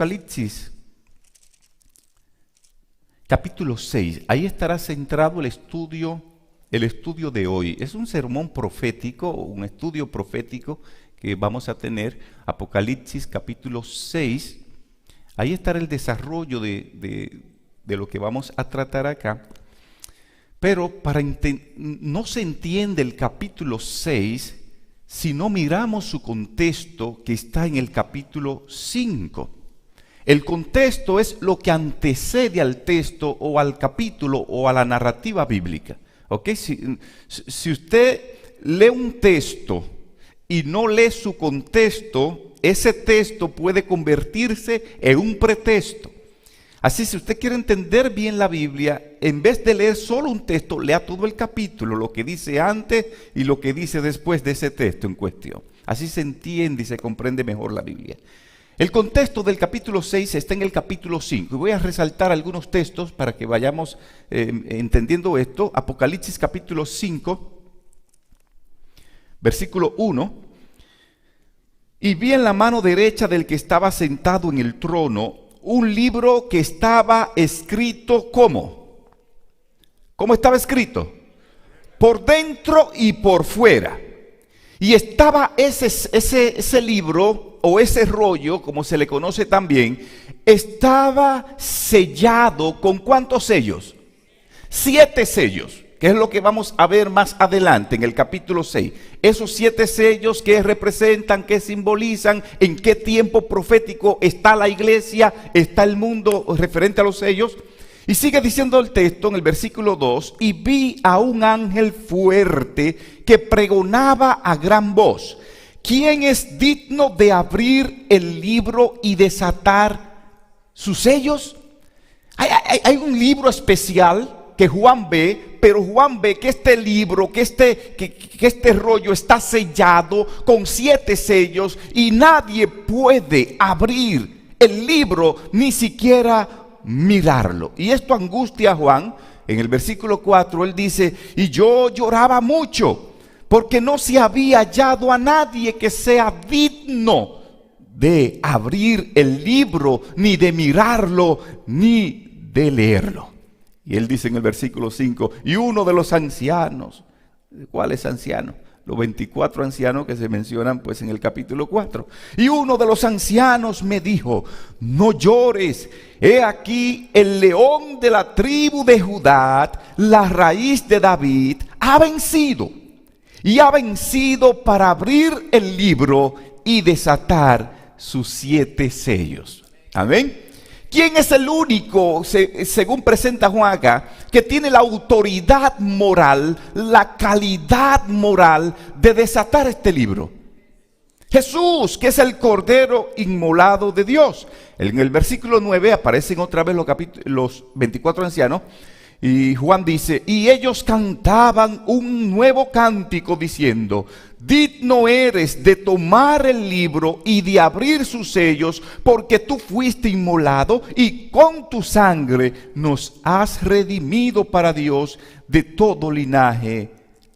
Apocalipsis, capítulo 6. Ahí estará centrado el estudio de hoy. Es un sermón profético, un estudio profético que vamos a tener. Apocalipsis, capítulo 6. Ahí estará el desarrollo de lo que vamos a tratar acá. Pero no se entiende el capítulo 6 si no miramos su contexto que está en el capítulo 5. El contexto es lo que antecede al texto o al capítulo o a la narrativa bíblica. ¿Okay? Si usted lee un texto y no lee su contexto, ese texto puede convertirse en un pretexto. Así, si usted quiere entender bien la Biblia, en vez de leer solo un texto, lea todo el capítulo, lo que dice antes y lo que dice después de ese texto en cuestión. Así se entiende y se comprende mejor la Biblia. El contexto del capítulo 6 está en el capítulo 5. Y voy a resaltar algunos textos para que vayamos entendiendo esto. Apocalipsis capítulo 5, versículo 1. Y vi en la mano derecha del que estaba sentado en el trono un libro que estaba escrito ¿cómo? ¿Cómo estaba escrito? Por dentro y por fuera. Y estaba ese libro o ese rollo, como se le conoce también, estaba sellado ¿con cuántos sellos? 7 sellos, que es lo que vamos a ver más adelante en el capítulo 6. Esos 7 sellos que representan, que simbolizan, en qué tiempo profético está la iglesia, está el mundo referente a los sellos. Y sigue diciendo el texto en el versículo 2, y vi a un ángel fuerte que pregonaba a gran voz: ¿quién es digno de abrir el libro y desatar sus sellos? Hay un libro especial que Juan ve, pero Juan ve que este libro, que este rollo está sellado con 7 sellos y nadie puede abrir el libro, ni siquiera mirarlo. Y esto angustia a Juan. En el versículo 4 él dice: y yo lloraba mucho, porque no se había hallado a nadie que sea digno de abrir el libro, ni de mirarlo, ni de leerlo. Y él dice en el versículo 5, y uno de los ancianos, ¿cuáles ancianos? Los 24 ancianos que se mencionan pues en el capítulo 4. Y uno de los ancianos me dijo: no llores, he aquí el león de la tribu de Judá, la raíz de David, ha vencido. Y ha vencido para abrir el libro y desatar sus 7 sellos. Amén. ¿Quién es el único, según presenta Juan acá, que tiene la autoridad moral, la calidad moral de desatar este libro? Jesús, que es el Cordero inmolado de Dios. En el versículo 9 aparecen otra vez los 24 ancianos. Y Juan dice: y ellos cantaban un nuevo cántico diciendo: digno eres de tomar el libro y de abrir sus sellos, porque tú fuiste inmolado y con tu sangre nos has redimido para Dios de todo linaje,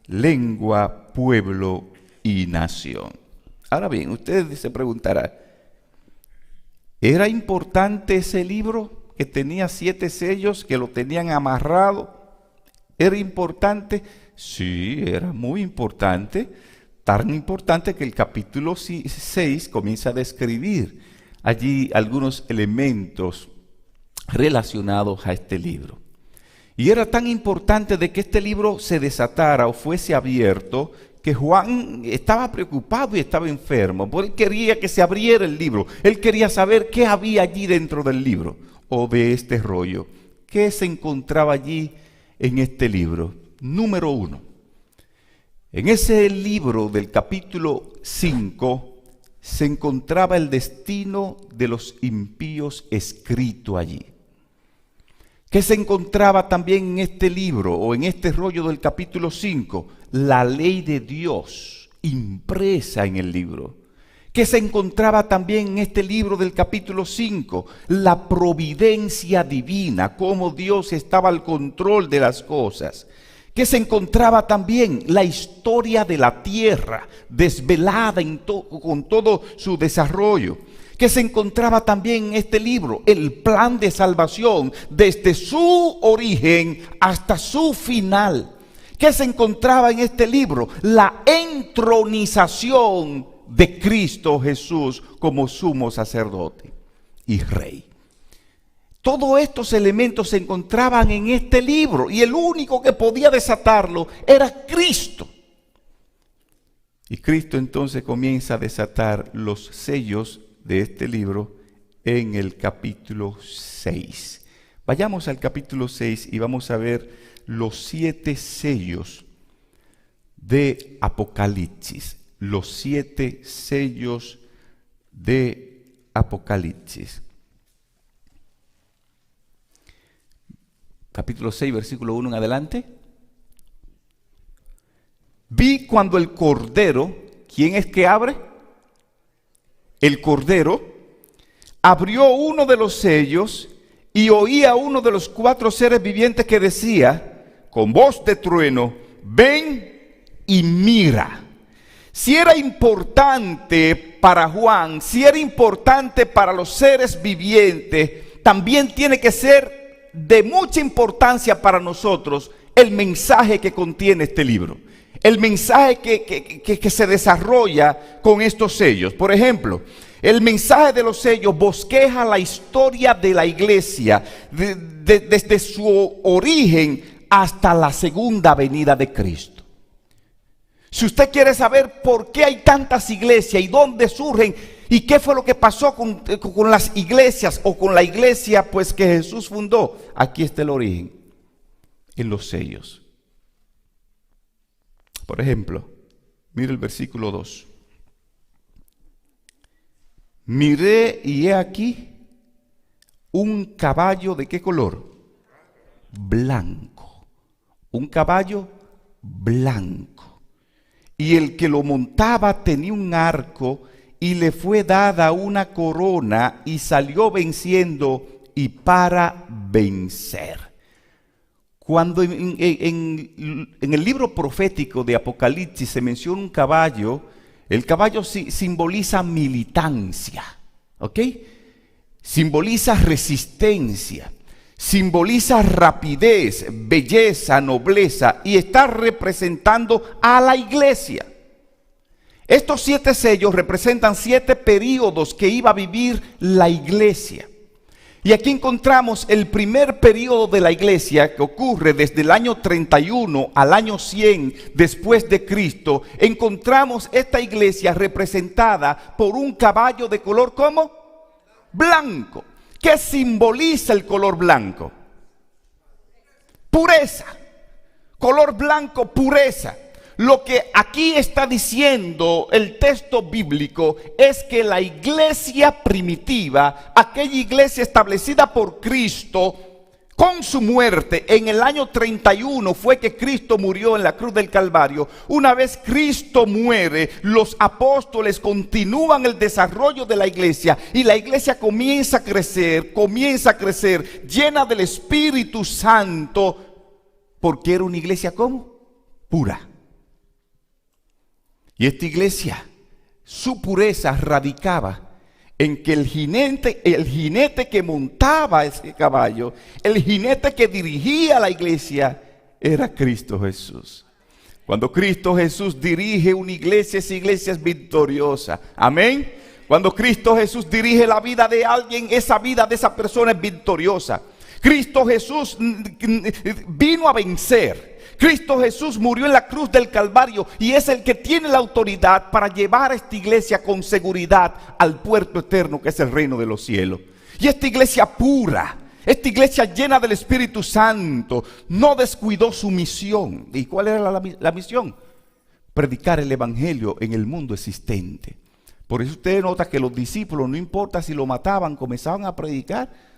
lengua, pueblo y nación. Ahora bien, usted se preguntará: ¿era importante ese libro que tenía 7 sellos, que lo tenían amarrado? ¿Era importante? Sí, era muy importante. Tan importante que el capítulo 6 comienza a describir allí algunos elementos relacionados a este libro. Y era tan importante de que este libro se desatara o fuese abierto, que Juan estaba preocupado y estaba enfermo, porque él quería que se abriera el libro. Él quería saber qué había allí dentro del libro o de este rollo. ¿Qué se encontraba allí en este libro? Número 1. En ese libro del capítulo 5 se encontraba el destino de los impíos escrito allí. ¿Qué se encontraba también en este libro o en este rollo del capítulo 5? La ley de Dios impresa en el libro. ¿Qué se encontraba también en este libro del capítulo 5? La providencia divina, cómo Dios estaba al control de las cosas. ¿Qué se encontraba también? La historia de la tierra, desvelada con todo su desarrollo. que se encontraba también en este libro, el plan de salvación desde su origen hasta su final. ¿Qué se encontraba en este libro? La entronización de Cristo Jesús como sumo sacerdote y rey. Todos estos elementos se encontraban en este libro y el único que podía desatarlo era Cristo. Y Cristo entonces comienza a desatar los sellos de este libro en el capítulo 6. Vayamos al capítulo 6 y vamos a ver los 7 sellos de Apocalipsis. Los 7 sellos de Apocalipsis. Capítulo 6, versículo 1 en adelante. Vi cuando el Cordero, ¿quién es que abre? El Cordero abrió uno de los sellos y oí a uno de los 4 seres vivientes que decía, con voz de trueno, ven y mira. Si era importante para Juan, si era importante para los seres vivientes, también tiene que ser de mucha importancia para nosotros el mensaje que contiene este libro. El mensaje que se desarrolla con estos sellos. Por ejemplo, el mensaje de los sellos bosqueja la historia de la iglesia desde su origen hasta la segunda venida de Cristo. Si usted quiere saber por qué hay tantas iglesias y dónde surgen y qué fue lo que pasó con las iglesias o con la iglesia pues que Jesús fundó, aquí está el origen, en los sellos. Por ejemplo, mire el versículo 2. Miré y he aquí un caballo, ¿de qué color? Blanco. Un caballo blanco. Y el que lo montaba tenía un arco y le fue dada una corona y salió venciendo y para vencer. Cuando en el libro profético de Apocalipsis se menciona un caballo, el caballo simboliza militancia, ¿ok? Simboliza resistencia, simboliza rapidez, belleza, nobleza y está representando a la iglesia. Estos 7 sellos representan 7 períodos que iba a vivir la iglesia. Y aquí encontramos el primer periodo de la iglesia que ocurre desde el año 31 al año 100 después de Cristo. Encontramos esta iglesia representada por un caballo de color ¿cómo? Blanco. ¿Qué simboliza el color blanco? Pureza. Color blanco, pureza. Lo que aquí está diciendo el texto bíblico es que la iglesia primitiva, aquella iglesia establecida por Cristo con su muerte en el año 31 fue que Cristo murió en la cruz del Calvario. Una vez Cristo muere, los apóstoles continúan el desarrollo de la iglesia y la iglesia comienza a crecer, llena del Espíritu Santo, porque era una iglesia ¿cómo? Pura. Y esta iglesia, su pureza radicaba en que el jinete que montaba ese caballo, el jinete que dirigía la iglesia, era Cristo Jesús. Cuando Cristo Jesús dirige una iglesia, esa iglesia es victoriosa. Amén. Cuando Cristo Jesús dirige la vida de alguien, esa vida de esa persona es victoriosa. Cristo Jesús vino a vencer. Cristo Jesús murió en la cruz del Calvario y es el que tiene la autoridad para llevar a esta iglesia con seguridad al puerto eterno que es el reino de los cielos. Y esta iglesia pura, esta iglesia llena del Espíritu Santo, no descuidó su misión. ¿Y cuál era la misión? Predicar el evangelio en el mundo existente. Por eso usted nota que los discípulos, no importa si lo mataban, comenzaban a predicar.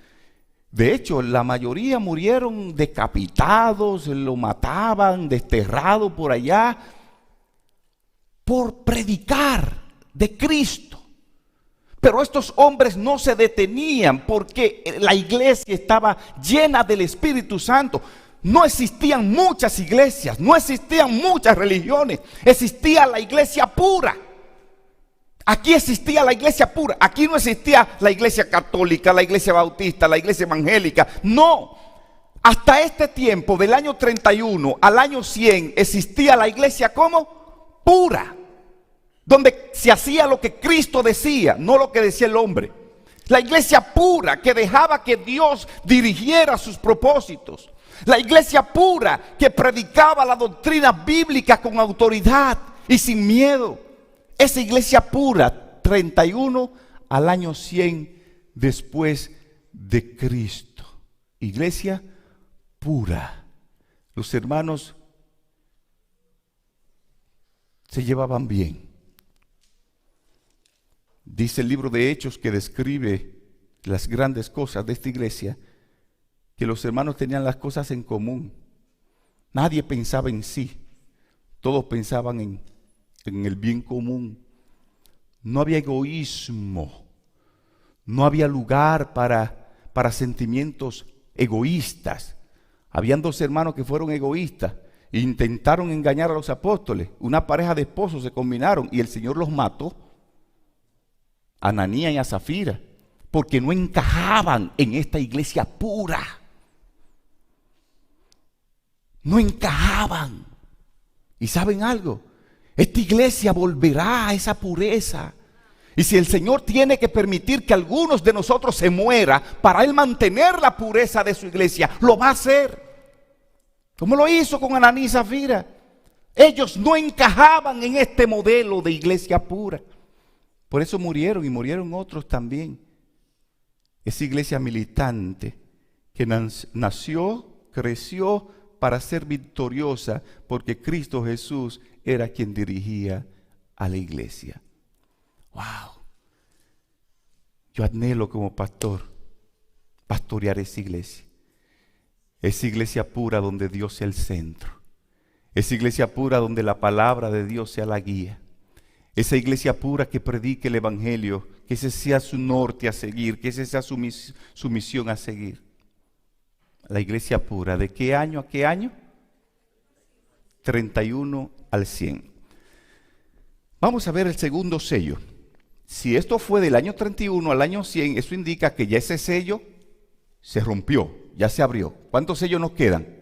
De hecho, la mayoría murieron decapitados, lo mataban, desterrados por allá, por predicar de Cristo. Pero estos hombres no se detenían porque la iglesia estaba llena del Espíritu Santo. No existían muchas iglesias, no existían muchas religiones, existía la iglesia pura. Aquí existía la iglesia pura. Aquí no existía la iglesia católica, la iglesia bautista, la iglesia evangélica. No. Hasta este tiempo, del año 31 al año 100, existía la iglesia como pura. Donde se hacía lo que Cristo decía, no lo que decía el hombre. La iglesia pura que dejaba que Dios dirigiera sus propósitos. La iglesia pura que predicaba la doctrina bíblica con autoridad y sin miedo. Esa iglesia pura, 31 al año 100 después de Cristo. Iglesia pura. Los hermanos se llevaban bien. Dice el libro de Hechos, que describe las grandes cosas de esta iglesia, que los hermanos tenían las cosas en común. Nadie pensaba en sí. Todos pensaban en el bien común. No había egoísmo. No había lugar para sentimientos egoístas. Habían dos hermanos que fueron egoístas e intentaron engañar a los apóstoles. Una pareja de esposos se combinaron y el Señor los mató, a Ananías y a Zafira, porque no encajaban en esta iglesia pura. No encajaban. ¿Y saben algo? Esta iglesia volverá a esa pureza. Y si el Señor tiene que permitir que algunos de nosotros se muera para Él mantener la pureza de su iglesia, lo va a hacer. Como lo hizo con Ananías y Zafira. Ellos no encajaban en este modelo de iglesia pura. Por eso murieron, y murieron otros también. Esa iglesia militante que nació, creció para ser victoriosa, porque Cristo Jesús era quien dirigía a la iglesia. Wow. Yo anhelo como pastor pastorear esa iglesia. Esa iglesia pura donde Dios sea el centro. Esa iglesia pura donde la palabra de Dios sea la guía. Esa iglesia pura que predique el evangelio, que ese sea su norte a seguir, que ese sea su misión a seguir. La iglesia pura, ¿de qué año a qué año? 31 al 100. Vamos a ver el segundo sello. Si esto fue del año 31 al año 100, eso indica que ya ese sello se rompió, ya se abrió. ¿Cuántos sellos nos quedan?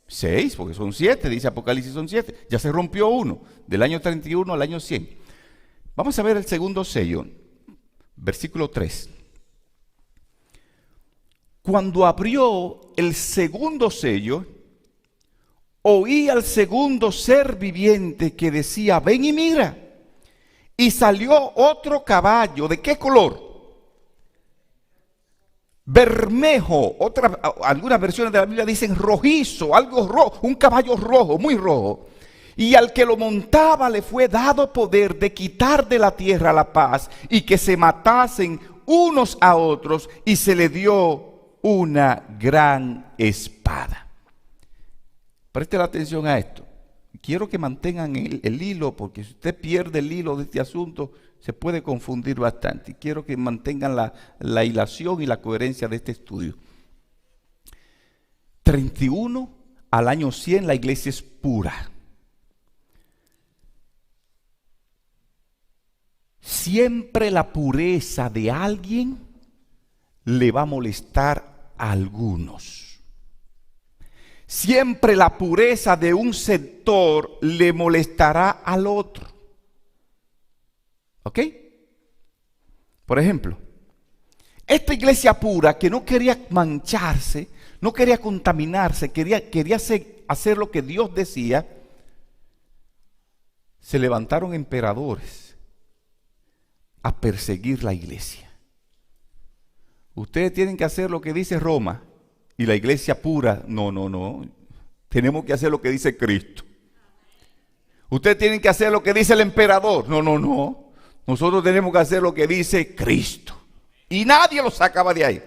6, porque son 7, dice Apocalipsis, son 7. Ya se rompió uno, del año 31 al año 100. Vamos a ver el segundo sello, versículo 3. Cuando abrió el segundo sello, oí al segundo ser viviente que decía: ven y mira. Y salió otro caballo. ¿De qué color? Bermejo. Algunas versiones de la Biblia dicen rojizo, algo rojo, un caballo rojo, muy rojo. Y al que lo montaba le fue dado poder de quitar de la tierra la paz y que se matasen unos a otros, y se le dio una gran espada. Preste la atención a esto. Quiero que mantengan el hilo, porque si usted pierde el hilo de este asunto, se puede confundir bastante. Quiero que mantengan la hilación y la coherencia de este estudio. 31 al año 100 la iglesia es pura. Siempre la pureza de alguien le va a molestar a algunos. Siempre la pureza de un sector le molestará al otro. ¿Ok? Por ejemplo, esta iglesia pura que no quería mancharse, no quería contaminarse, quería hacer lo que Dios decía, se levantaron emperadores a perseguir la iglesia. Ustedes tienen que hacer lo que dice Roma. Y la iglesia pura, no. Tenemos que hacer lo que dice Cristo. Ustedes tienen que hacer lo que dice el emperador. No. Nosotros tenemos que hacer lo que dice Cristo. Y nadie lo sacaba de ahí.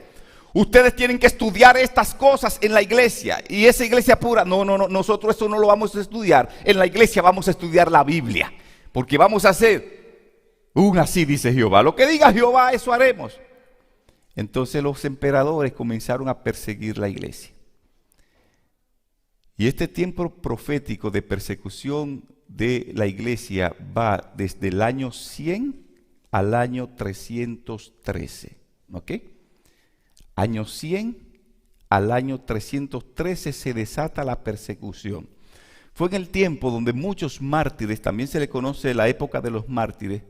Ustedes tienen que estudiar estas cosas en la iglesia. Y esa iglesia pura, no. Nosotros eso no lo vamos a estudiar. En la iglesia vamos a estudiar la Biblia. Porque vamos a hacer así dice Jehová. Lo que diga Jehová, eso haremos. Entonces los emperadores comenzaron a perseguir la iglesia. Y este tiempo profético de persecución de la iglesia va desde el año 100 al año 313. ¿Ok? Año 100 al año 313 se desata la persecución. Fue en el tiempo donde muchos mártires, también se le conoce la época de los mártires,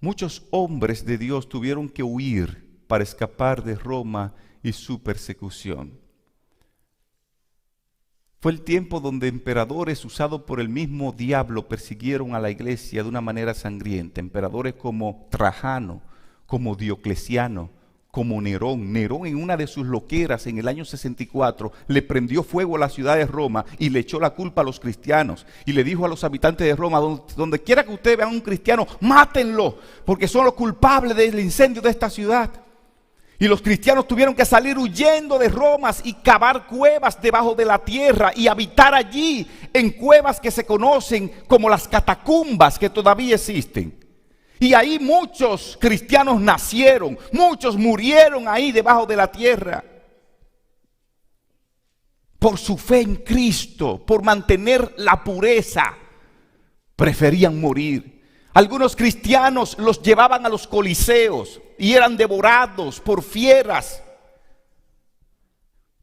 muchos hombres de Dios tuvieron que huir para escapar de Roma y su persecución. Fue el tiempo donde emperadores usados por el mismo diablo persiguieron a la iglesia de una manera sangrienta. Emperadores como Trajano, como Diocleciano, como Nerón. Nerón, en una de sus loqueras en el año 64 le prendió fuego a la ciudad de Roma y le echó la culpa a los cristianos y le dijo a los habitantes de Roma: donde quiera que ustedes vean a un cristiano, mátenlo, porque son los culpables del incendio de esta ciudad. Y los cristianos tuvieron que salir huyendo de Roma y cavar cuevas debajo de la tierra y habitar allí en cuevas que se conocen como las catacumbas, que todavía existen. Y ahí muchos cristianos nacieron, muchos murieron ahí debajo de la tierra. Por su fe en Cristo, por mantener la pureza, preferían morir. Algunos cristianos los llevaban a los coliseos y eran devorados por fieras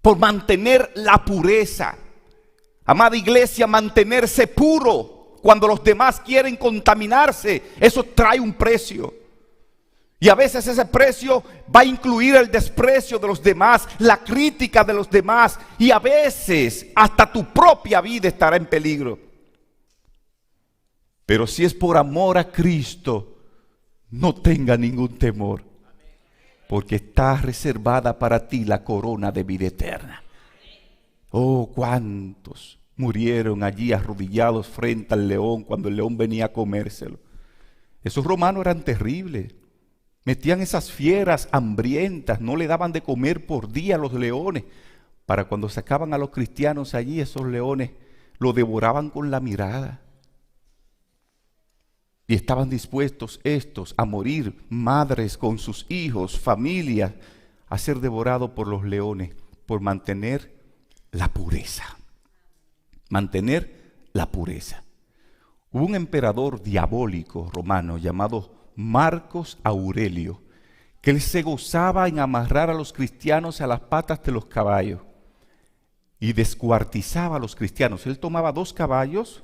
por mantener la pureza. Amada iglesia, mantenerse puro cuando los demás quieren contaminarse, eso trae un precio. Y a veces ese precio va a incluir el desprecio de los demás, la crítica de los demás, y a veces hasta tu propia vida estará en peligro. Pero si es por amor a Cristo, no tenga ningún temor, porque está reservada para ti la corona de vida eterna. Oh, cuántos murieron allí arrodillados frente al león cuando el león venía a comérselo. Esos romanos eran terribles. Metían esas fieras hambrientas, no le daban de comer por día a los leones. Para cuando sacaban a los cristianos allí, esos leones lo devoraban con la mirada. Y estaban dispuestos estos a morir, madres con sus hijos, familias, a ser devorados por los leones, por mantener la pureza. Mantener la pureza. Hubo un emperador diabólico romano llamado Marcos Aurelio, que él se gozaba en amarrar a los cristianos a las patas de los caballos y descuartizaba a los cristianos. Él tomaba 2 caballos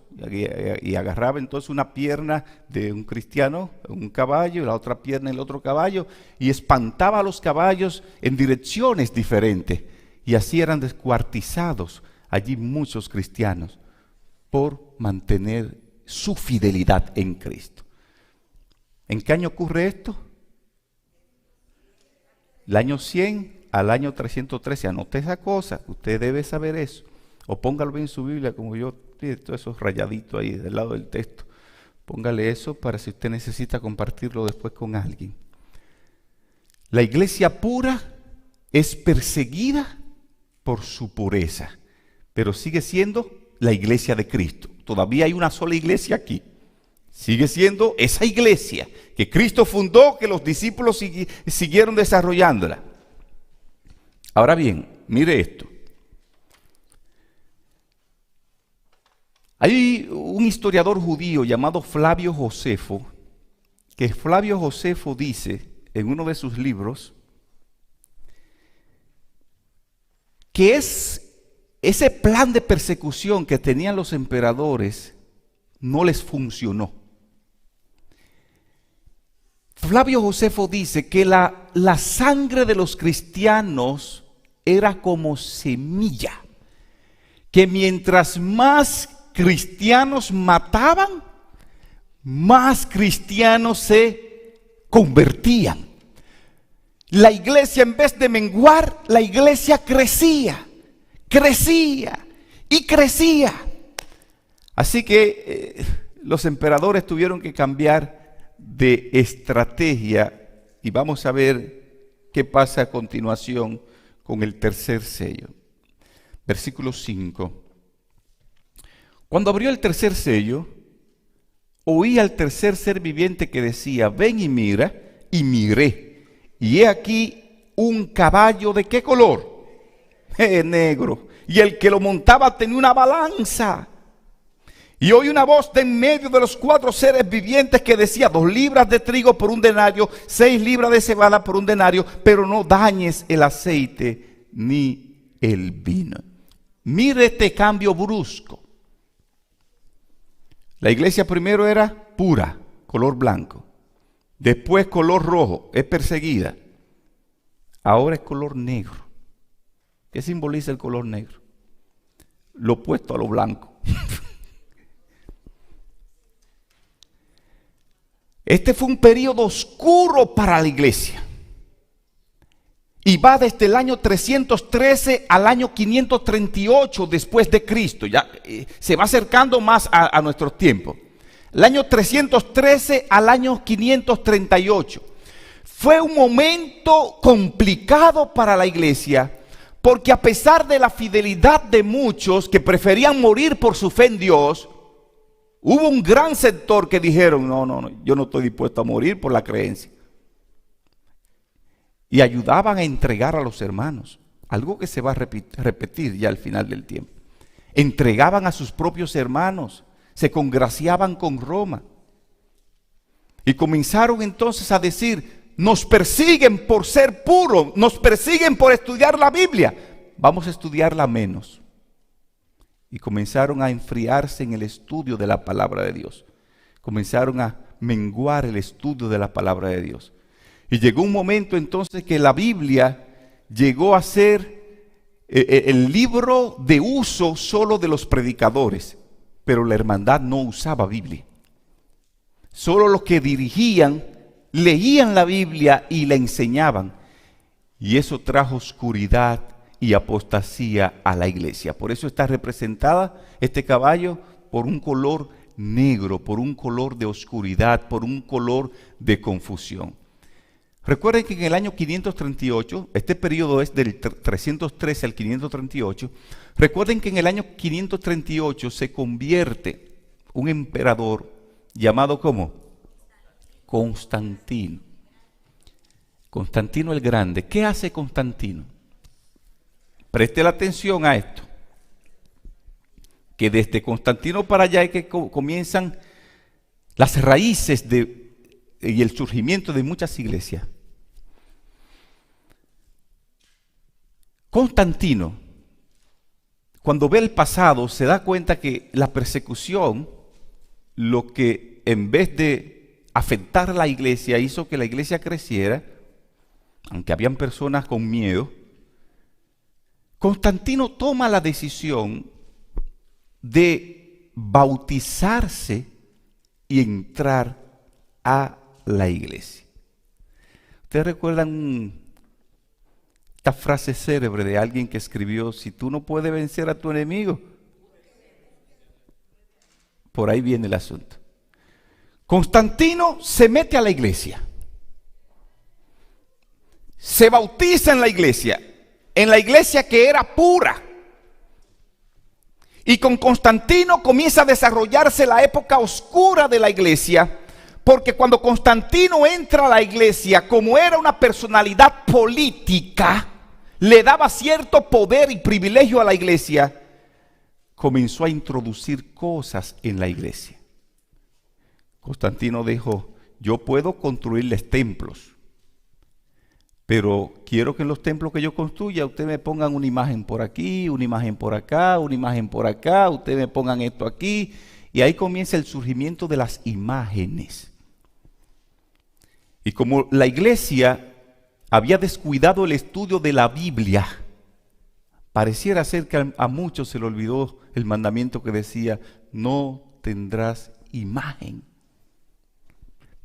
y agarraba entonces una pierna de un cristiano, un caballo, y la otra pierna el otro caballo, y espantaba a los caballos en direcciones diferentes, y así eran descuartizados allí muchos cristianos por mantener su fidelidad en Cristo. ¿En qué año ocurre esto? El año 100 al año 313. Anote esa cosa, usted debe saber eso. O póngalo bien en su Biblia, como yo, todos esos rayaditos ahí del lado del texto. Póngale eso para si usted necesita compartirlo después con alguien. La iglesia pura es perseguida por su pureza, pero sigue siendo la iglesia de Cristo. Todavía hay una sola iglesia aquí. Sigue siendo esa iglesia que Cristo fundó, que los discípulos siguieron desarrollándola. Ahora bien, mire esto. Hay un historiador judío llamado Flavio Josefo, que Flavio Josefo dice en uno de sus libros que ese plan de persecución que tenían los emperadores no les funcionó. Flavio Josefo dice que la sangre de los cristianos era como semilla, que mientras más cristianos mataban, más cristianos se convertían. La iglesia, en vez de menguar, la iglesia crecía y crecía. Así que los emperadores tuvieron que cambiar de estrategia, y vamos a ver qué pasa a continuación con el tercer sello. Versículo 5. Cuando abrió el tercer sello, oí al tercer ser viviente que decía: ven y mira. Y miré, y he aquí un caballo. ¿De qué color? Negro. Y el que lo montaba tenía una balanza, Y oí una voz de en medio de los 4 seres vivientes que decía: 2 libras de trigo por un denario, 6 libras de cebada por un denario, pero no dañes el aceite ni el vino. Mire este cambio brusco. La iglesia primero era pura, color blanco. Después color rojo, es perseguida. Ahora es color negro. ¿Qué simboliza el color negro? Lo opuesto a lo blanco. Este fue un periodo oscuro para la iglesia. Y va desde el año 313 al año 538 después de Cristo. Ya se va acercando más a nuestros tiempos. El año 313 al año 538. Fue un momento complicado para la iglesia, porque a pesar de la fidelidad de muchos que preferían morir por su fe en Dios, hubo un gran sector que dijeron: no, yo no estoy dispuesto a morir por la creencia. Y ayudaban a entregar a los hermanos, algo que se va a repetir ya al final del tiempo. Entregaban a sus propios hermanos, se congraciaban con Roma. Y comenzaron entonces a decir: nos persiguen por ser puros, nos persiguen por estudiar la Biblia, vamos a estudiarla menos. Y comenzaron a enfriarse en el estudio de la palabra de Dios. Comenzaron a menguar el estudio de la palabra de Dios. Y llegó un momento entonces que la Biblia llegó a ser el libro de uso solo de los predicadores, pero la hermandad no usaba Biblia. Solo los que dirigían leían la Biblia y la enseñaban. Y eso trajo oscuridad y apostasía a la iglesia. Por eso está representada este caballo por un color negro, por un color de oscuridad, por un color de confusión. Recuerden que en el año 538, este periodo es del 313 al 538, recuerden que en el año 538 se convierte un emperador llamado ¿cómo? Constantino. Constantino el Grande. ¿Qué hace Constantino? Preste la atención a esto, que desde Constantino para allá es que comienzan las raíces y el surgimiento de muchas iglesias. Constantino, cuando ve el pasado, se da cuenta que la persecución, lo que en vez de afectar a la iglesia, hizo que la iglesia creciera, aunque habían personas con miedo. Constantino toma la decisión de bautizarse y entrar a la iglesia. ¿Ustedes recuerdan esta frase célebre de alguien que escribió: si tú no puedes vencer a tu enemigo? Por ahí viene el asunto. Constantino se mete a la iglesia, se bautiza en la iglesia que era pura. Y con Constantino comienza a desarrollarse la época oscura de la iglesia, porque cuando Constantino entra a la iglesia, como era una personalidad política, le daba cierto poder y privilegio a la iglesia, comenzó a introducir cosas en la iglesia. Constantino dijo: yo puedo construirles templos, pero quiero que en los templos que yo construya ustedes me pongan una imagen por aquí, una imagen por acá, una imagen por acá, ustedes me pongan esto aquí. Y ahí comienza el surgimiento de las imágenes. Y como la iglesia había descuidado el estudio de la Biblia, pareciera ser que a muchos se le olvidó el mandamiento que decía: no tendrás imagen,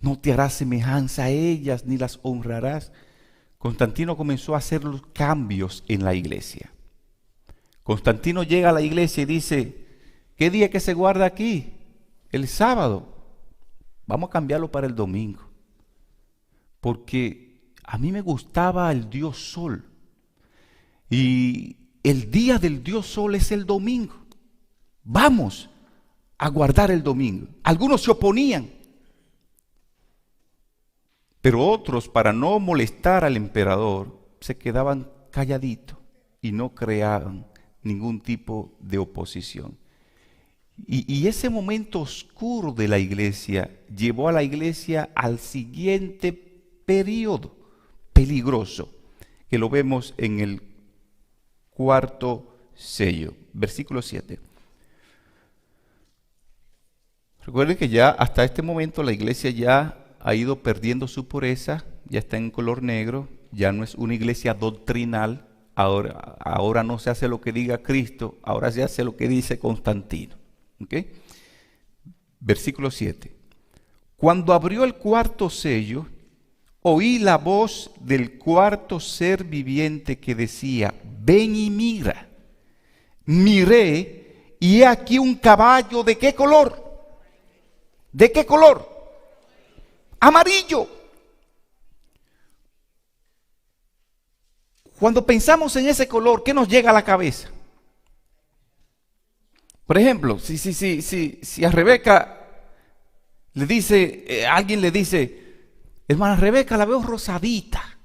no te harás semejanza a ellas, ni las honrarás. Constantino comenzó a hacer los cambios en la iglesia. Constantino llega a la iglesia y dice: ¿qué día que se guarda aquí? El sábado. Vamos a cambiarlo para el domingo, porque a mí me gustaba el Dios Sol, y el día del Dios Sol es el domingo. Vamos a guardar el domingo. Algunos se oponían, pero otros, para no molestar al emperador, se quedaban calladitos y no creaban ningún tipo de oposición. Y ese momento oscuro de la iglesia llevó a la iglesia al siguiente periodo peligroso, que lo vemos en el cuarto sello, versículo 7. Recuerden que ya hasta este momento la iglesia ya ha ido perdiendo su pureza, ya está en color negro, ya no es una iglesia doctrinal, ahora no se hace lo que diga Cristo, ahora se hace lo que dice Constantino. ¿Okay? Versículo 7. Cuando abrió el cuarto sello, oí la voz del cuarto ser viviente que decía: ven y mira. Miré y he aquí un caballo. ¿De qué color? ¿De qué color? Amarillo. Cuando pensamos en ese color, ¿qué nos llega a la cabeza? Por ejemplo, si a Rebeca le dice, alguien le dice: hermana Rebeca, la veo rosadita.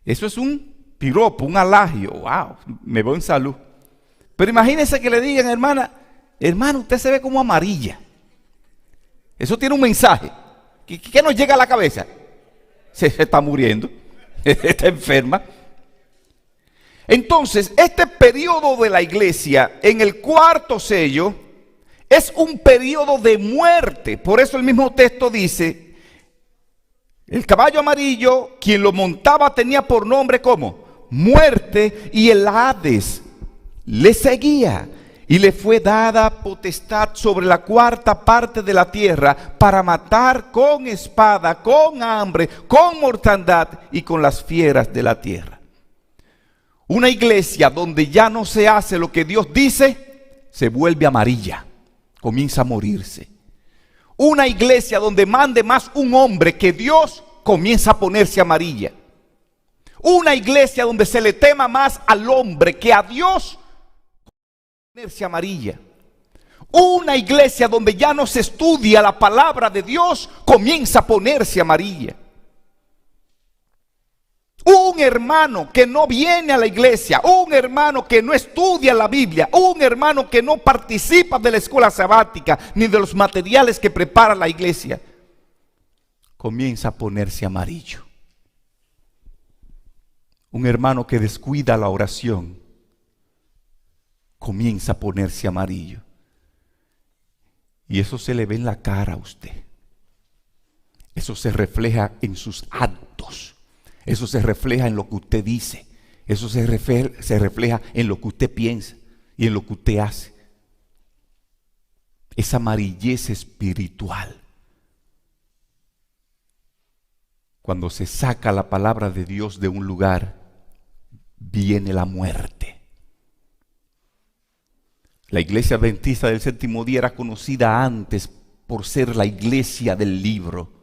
Eso es un piropo, un halagio. Wow, me veo en salud. Pero imagínense que le digan: hermana, usted se ve como amarilla. Eso tiene un mensaje. ¿Qué nos llega a la cabeza? Se está muriendo, está enferma. Entonces, este periodo de la iglesia, en el cuarto sello, es un periodo de muerte. Por eso el mismo texto dice: el caballo amarillo, quien lo montaba tenía por nombre ¿cómo? Muerte, y el Hades le seguía. Y le fue dada potestad sobre la cuarta parte de la tierra para matar con espada, con hambre, con mortandad y con las fieras de la tierra. Una iglesia donde ya no se hace lo que Dios dice, se vuelve amarilla, comienza a morirse. Una iglesia donde mande más un hombre que Dios, comienza a ponerse amarilla. Una iglesia donde se le tema más al hombre que a Dios, ponerse amarilla. Una iglesia donde ya no se estudia la palabra de Dios, comienza a ponerse amarilla. Un hermano que no viene a la iglesia, un hermano que no estudia la Biblia, un hermano que no participa de la escuela sabática ni de los materiales que prepara la iglesia, comienza a ponerse amarillo. Un hermano que descuida la oración comienza a ponerse amarillo. Y eso se le ve en la cara a usted. Eso se refleja en sus actos. Eso se refleja en lo que usted dice. Eso se refleja en lo que usted piensa y en lo que usted hace. Esa amarillez espiritual. Cuando se saca la palabra de Dios de un lugar, viene la muerte. La iglesia adventista del séptimo día era conocida antes por ser la iglesia del libro.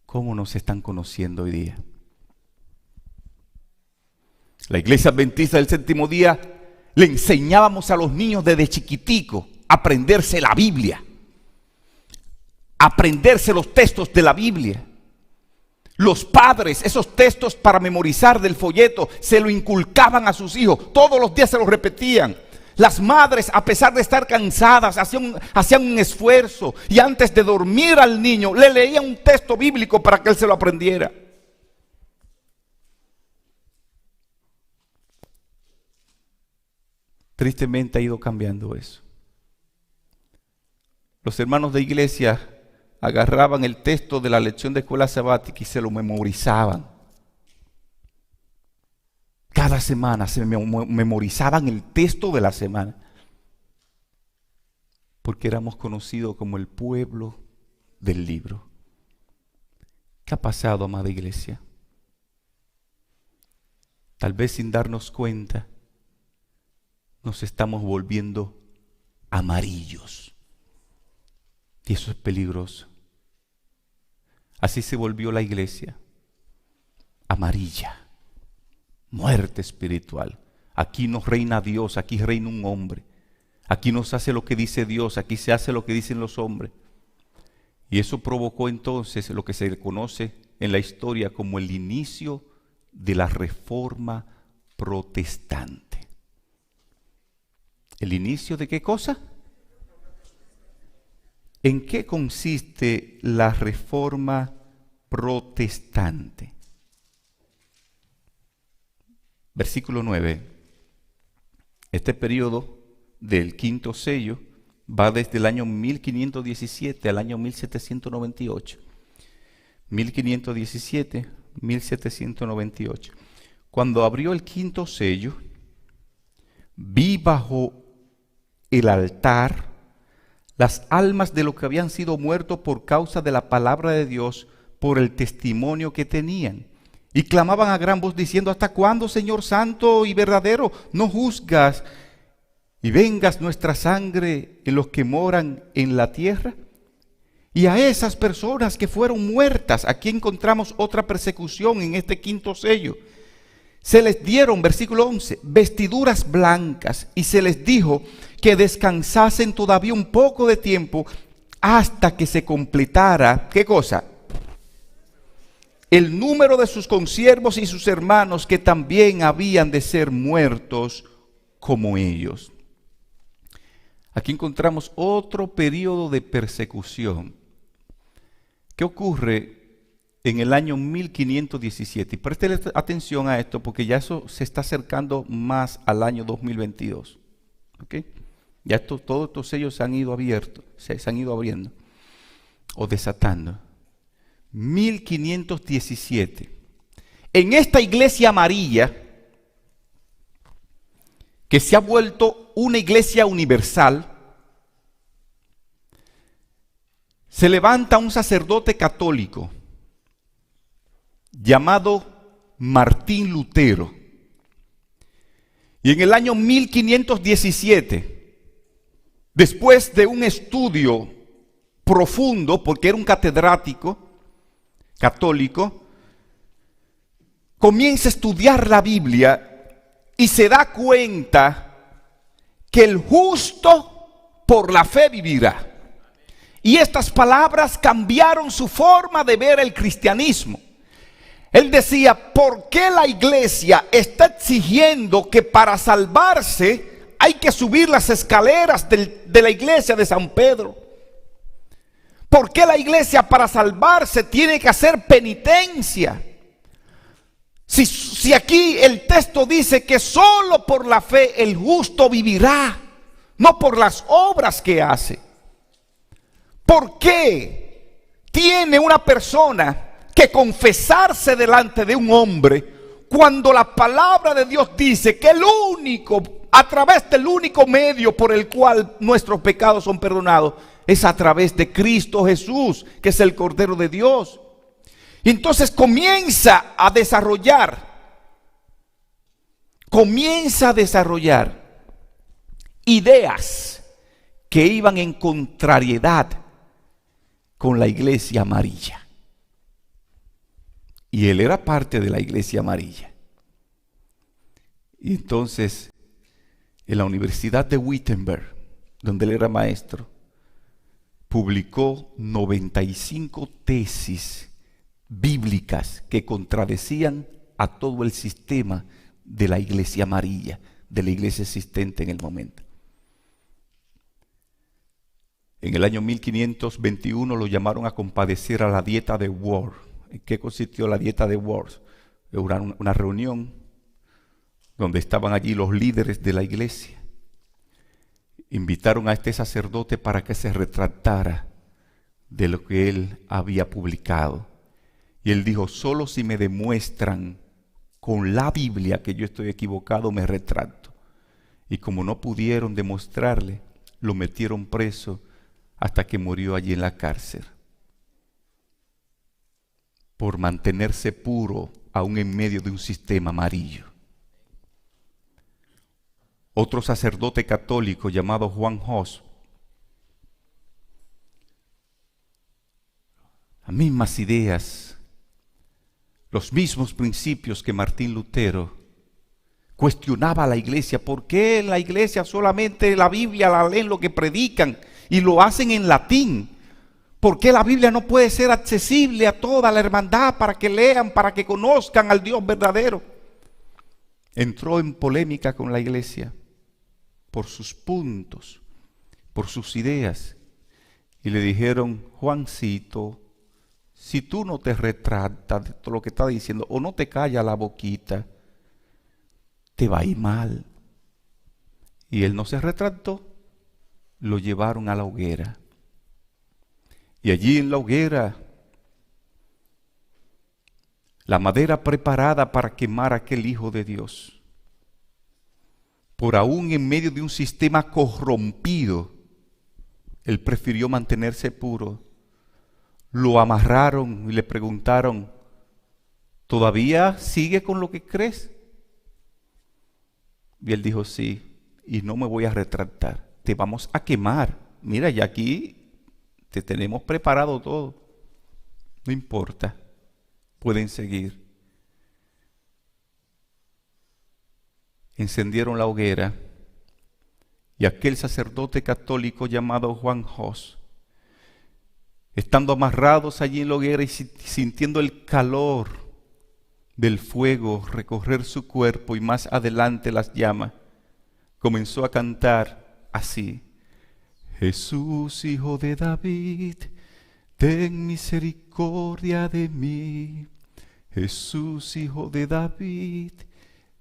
¿Cómo nos están conociendo hoy día? La iglesia adventista del séptimo día le enseñábamos a los niños desde chiquitico a aprenderse la Biblia, a aprenderse los textos de la Biblia. Los padres, esos textos para memorizar del folleto, se lo inculcaban a sus hijos. Todos los días se los repetían. Las madres, a pesar de estar cansadas, hacían un esfuerzo. Y antes de dormir al niño, le leían un texto bíblico para que él se lo aprendiera. Tristemente ha ido cambiando eso. Los hermanos de iglesia agarraban el texto de la lección de escuela sabática y se lo memorizaban. Cada semana se memorizaban el texto de la semana. Porque éramos conocidos como el pueblo del libro. ¿Qué ha pasado, amada iglesia? Tal vez sin darnos cuenta, nos estamos volviendo amarillos. Y eso es peligroso. Así se volvió la iglesia, amarilla, muerte espiritual. Aquí no reina Dios, aquí reina un hombre. Aquí no se hace lo que dice Dios, aquí se hace lo que dicen los hombres. Y eso provocó entonces lo que se conoce en la historia como el inicio de la Reforma Protestante. ¿El inicio de qué cosa? ¿En qué consiste la reforma protestante? Versículo 9. Este periodo del quinto sello va desde el año 1517 al año 1798. 1517, 1798. Cuando abrió el quinto sello, vi bajo el altar las almas de los que habían sido muertos por causa de la palabra de Dios, por el testimonio que tenían. Y clamaban a gran voz diciendo: ¿hasta cuándo, Señor santo y verdadero, no juzgas y vengas nuestra sangre en los que moran en la tierra? Y a esas personas que fueron muertas, aquí encontramos otra persecución en este quinto sello. Se les dieron, versículo 11, vestiduras blancas, y se les dijo que descansasen todavía un poco de tiempo hasta que se completara, ¿qué cosa? El número de sus consiervos y sus hermanos, que también habían de ser muertos como ellos. Aquí encontramos otro periodo de persecución. ¿Qué ocurre en el año 1517? Y préstele atención a esto, porque ya eso se está acercando más al año 2022. ¿Ok? Ya todos estos sellos se han ido abiertos, se han ido abriendo o desatando. 1517. En esta iglesia amarilla, que se ha vuelto una iglesia universal, se levanta un sacerdote católico llamado Martín Lutero. Y en el año 1517, después de un estudio profundo, porque era un catedrático católico, comienza a estudiar la Biblia y se da cuenta que el justo por la fe vivirá. Y estas palabras cambiaron su forma de ver el cristianismo. Él decía: ¿por qué la iglesia está exigiendo que para salvarse hay que subir las escaleras de la iglesia de San Pedro? ¿Por qué la iglesia para salvarse tiene que hacer penitencia? Si aquí el texto dice que solo por la fe el justo vivirá, no por las obras que hace. ¿Por qué tiene una persona que confesarse delante de un hombre cuando la palabra de Dios dice que a través del único medio por el cual nuestros pecados son perdonados es a través de Cristo Jesús, que es el Cordero de Dios? Y entonces comienza a desarrollar ideas que iban en contrariedad con la iglesia amarilla. Y él era parte de la iglesia amarilla. Y entonces, en la Universidad de Wittenberg, donde él era maestro, publicó 95 tesis bíblicas que contradecían a todo el sistema de la iglesia amarilla, de la iglesia existente en el momento. En el año 1521 lo llamaron a compadecer a la dieta de Worms. ¿En qué consistió la dieta de Worms? Era una reunión donde estaban allí los líderes de la iglesia. Invitaron a este sacerdote para que se retractara de lo que él había publicado. Y él dijo: solo si me demuestran con la Biblia que yo estoy equivocado, me retracto. Y como no pudieron demostrarle, lo metieron preso hasta que murió allí en la cárcel, por mantenerse puro aún en medio de un sistema amarillo. Otro sacerdote católico llamado Juan Hus, las mismas ideas, los mismos principios que Martín Lutero, cuestionaba a la iglesia. ¿Por qué en la iglesia solamente la Biblia la leen lo que predican y lo hacen en latín? ¿Por qué la Biblia no puede ser accesible a toda la hermandad para que lean, para que conozcan al Dios verdadero? Entró en polémica con la iglesia por sus puntos, por sus ideas. Y le dijeron: Juancito, si tú no te retractas de todo lo que está diciendo o no te callas la boquita, te va a ir mal. Y él no se retractó, lo llevaron a la hoguera. Y allí en la hoguera, la madera preparada para quemar a aquel Hijo de Dios, por aún en medio de un sistema corrompido, él prefirió mantenerse puro. Lo amarraron y le preguntaron: ¿todavía sigue con lo que crees? Y él dijo: sí, y no me voy a retractar. Te vamos a quemar. Mira, ya aquí te tenemos preparado todo. No importa, pueden seguir. Encendieron la hoguera y aquel sacerdote católico llamado Juan Hus, estando amarrados allí en la hoguera y sintiendo el calor del fuego recorrer su cuerpo y más adelante las llamas, comenzó a cantar así: Jesús, Hijo de David, ten misericordia de mí. Jesús, Hijo de David,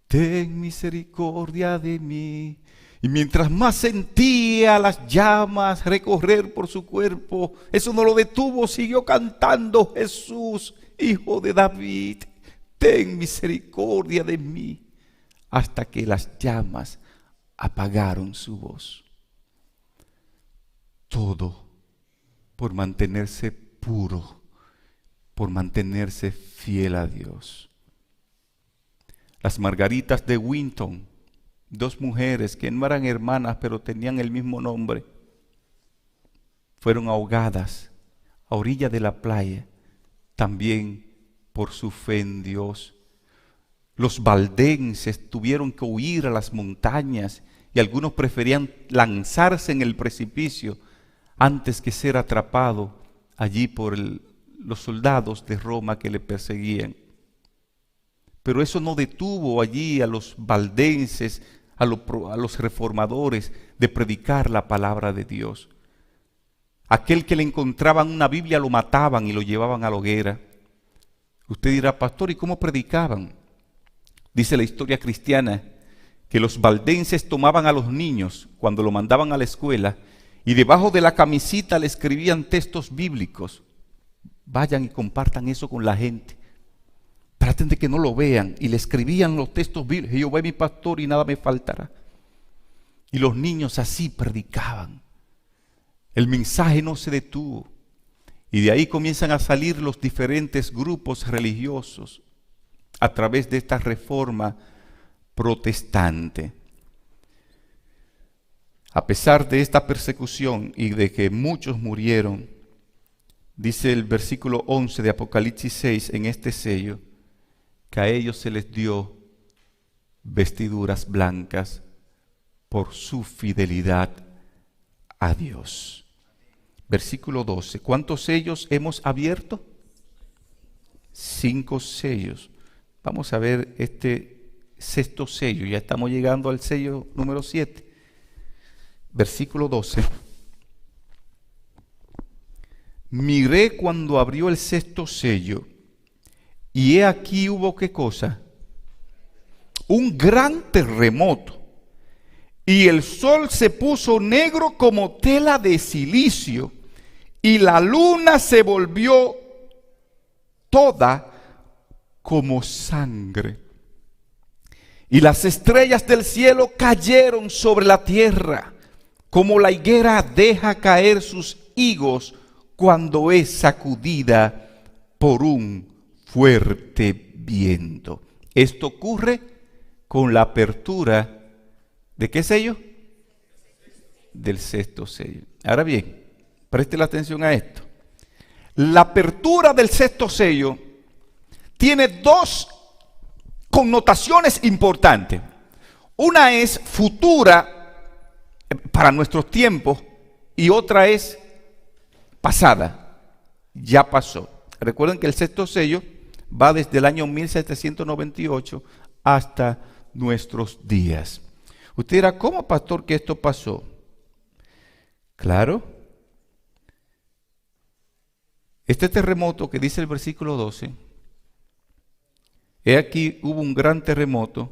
ten misericordia de mí. Y mientras más sentía las llamas recorrer por su cuerpo, eso no lo detuvo, siguió cantando: Jesús, Hijo de David, ten misericordia de mí, hasta que las llamas apagaron su voz. Todo por mantenerse puro, por mantenerse fiel a Dios. Las Margaritas de Winton, dos mujeres que no eran hermanas pero tenían el mismo nombre, fueron ahogadas a orilla de la playa, también por su fe en Dios. Los valdenses tuvieron que huir a las montañas y algunos preferían lanzarse en el precipicio antes que ser atrapado allí por los soldados de Roma que le perseguían. Pero eso no detuvo allí a los valdenses, a los reformadores, de predicar la palabra de Dios. Aquel que le encontraban una Biblia lo mataban y lo llevaban a la hoguera. Usted dirá: pastor, ¿y cómo predicaban? Dice la historia cristiana que los valdenses tomaban a los niños cuando lo mandaban a la escuela y debajo de la camisita le escribían textos bíblicos. Vayan y compartan eso con la gente. Traten de que no lo vean. Y le escribían los textos bíblicos: Jehová es mi pastor y nada me faltará. Y los niños así predicaban. El mensaje no se detuvo. Y de ahí comienzan a salir los diferentes grupos religiosos a través de esta reforma protestante. A pesar de esta persecución y de que muchos murieron, dice el versículo 11 de Apocalipsis 6 en este sello, que a ellos se les dio vestiduras blancas por su fidelidad a Dios. Versículo 12. ¿Cuántos sellos hemos abierto? 5 sellos. Vamos a ver este sexto sello. Ya estamos llegando al sello número 7. Versículo 12. Miré cuando abrió el sexto sello, y he aquí hubo ¿qué cosa? Un gran terremoto, y el sol se puso negro como tela de silicio, y la luna se volvió toda como sangre, y las estrellas del cielo cayeron sobre la tierra, como la higuera deja caer sus higos cuando es sacudida por un fuerte viento. Esto ocurre con la apertura ¿de qué sello? Del sexto sello. Ahora bien, preste la atención a esto. La apertura del sexto sello tiene dos connotaciones importantes. Una es futura para nuestros tiempos y otra es pasada. Ya pasó. Recuerden que el sexto sello va desde el año 1798 hasta nuestros días. Usted dirá, ¿cómo, pastor, que esto pasó? Claro. Este terremoto que dice el versículo 12, he aquí hubo un gran terremoto,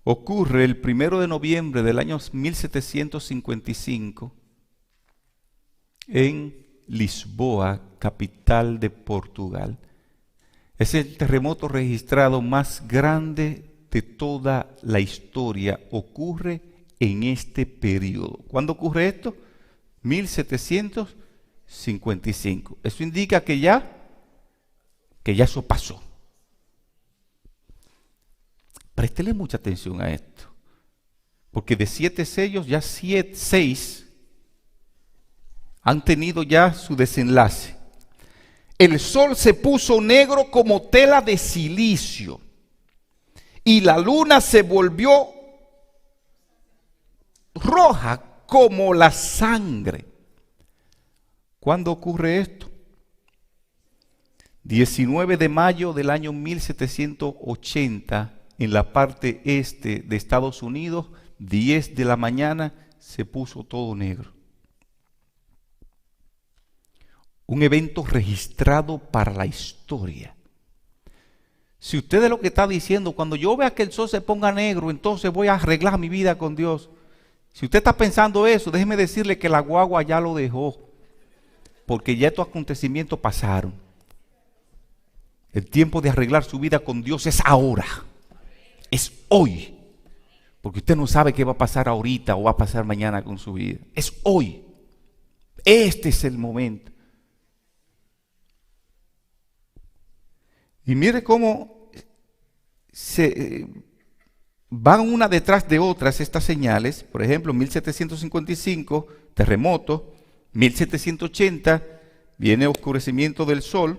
ocurre el 1 de noviembre del año 1755 en Lisboa, capital de Portugal. Es el terremoto registrado más grande de toda la historia. Ocurre en este periodo. ¿Cuándo ocurre esto? 1755. Eso indica que ya eso pasó. Préstele mucha atención a esto, porque de 7 sellos ya 6 han tenido ya su desenlace. El sol se puso negro como tela de silicio y la luna se volvió roja como la sangre. ¿Cuándo ocurre esto? 19 de mayo del año 1780, en la parte este de Estados Unidos, 10 de la mañana, se puso todo negro. Un evento registrado para la historia. Si usted es lo que está diciendo, cuando yo vea que el sol se ponga negro, entonces voy a arreglar mi vida con Dios. Si usted está pensando eso, déjeme decirle que la guagua ya lo dejó, porque ya estos acontecimientos pasaron. El tiempo de arreglar su vida con Dios es ahora, es hoy, porque usted no sabe qué va a pasar ahorita o va a pasar mañana con su vida. Es hoy, este es el momento. Y mire cómo se van una detrás de otras estas señales. Por ejemplo, 1755, terremoto. 1780, viene oscurecimiento del sol.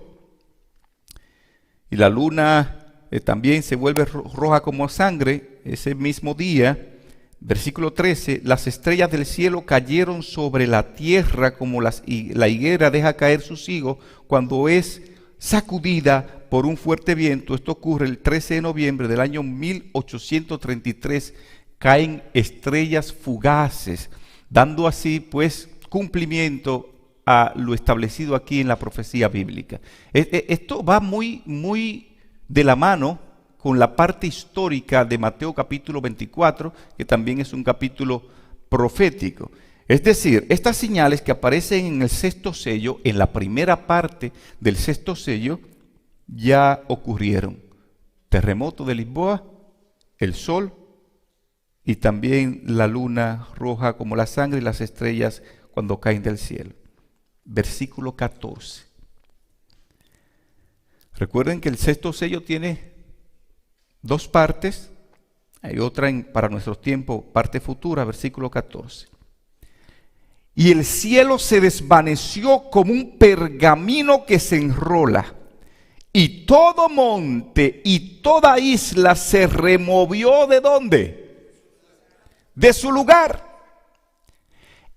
Y la luna también se vuelve roja como sangre. Ese mismo día, versículo 13, las estrellas del cielo cayeron sobre la tierra como la higuera deja caer sus higos cuando es sacudida por un fuerte viento. Esto ocurre el 13 de noviembre del año 1833. Caen estrellas fugaces, dando así pues cumplimiento a lo establecido aquí en la profecía bíblica. Esto va muy de la mano con la parte histórica de Mateo capítulo 24, que también es un capítulo profético. Es decir, estas señales que aparecen en el sexto sello, en la primera parte del sexto sello, ya ocurrieron. Terremoto de Lisboa, el sol y también la luna roja como la sangre y las estrellas cuando caen del cielo. Versículo 14. Recuerden que el sexto sello tiene 2 partes. Hay otra para nuestros tiempos, parte futura, versículo 14. Y el cielo se desvaneció como un pergamino que se enrola, y todo monte y toda isla se removió ¿de dónde? De su lugar.